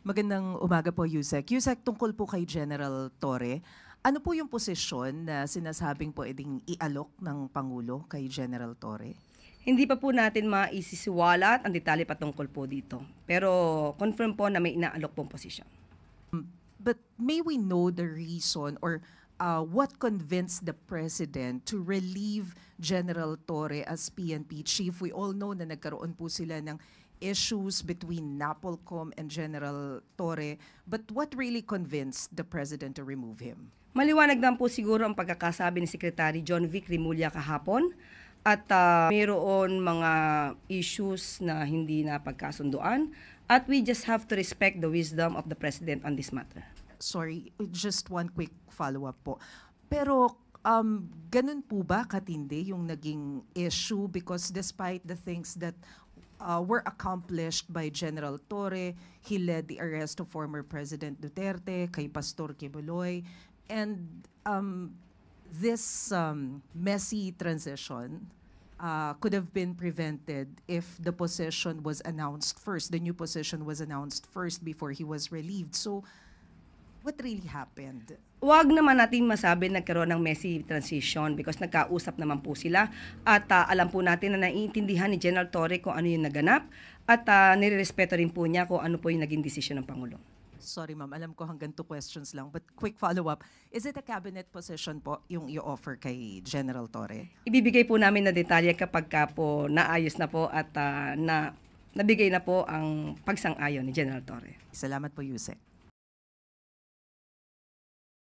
Magandang umaga po, Yusek. Yusek, tungkol po kay General Torre, ano po yung posisyon na sinasabing pwedeng ialok ng Pangulo kay General Torre? Hindi pa po natin maisisiwalat ang detalye patungkol po dito. Pero confirm po na may inaalok pong posisyon. But may we know the reason or what convinced the President to relieve General Torre as PNP Chief? We all know na nagkaroon po sila ng issues between NAPOLCOM and General Torre. But what really convinced the President to remove him? Maliwanag lang po siguro ang pagkakasabi ni Secretary John Vic Rimulya kahapon at mayroon mga issues na hindi na pagkasunduan at we just have to respect the wisdom of the President on this matter. Sorry, just one quick follow-up po. Pero ganun po ba katindi yung naging issue? Because despite the things that were accomplished by General Torre, he led the arrest of former President Duterte, kay Pastor Quiboloy, and this messy transition could have been prevented if the position was announced first, the new position was announced first before he was relieved. So, what really happened? Huwag naman natin masabi nagkaroon ng messy transition because nagkausap naman po sila at alam po natin na naiintindihan ni General Torre kung ano yung naganap at nirerespeto rin po niya kung ano po yung naging desisyon ng Pangulo. Sorry ma'am, alam ko hanggang 2 questions lang, but quick follow-up. Is it a cabinet position po yung i-offer kay General Torre? Ibibigay po namin na detalye kapag po naayos na po at nabigay na po ang pagsang-ayon ni General Torre. Salamat po, Yusek.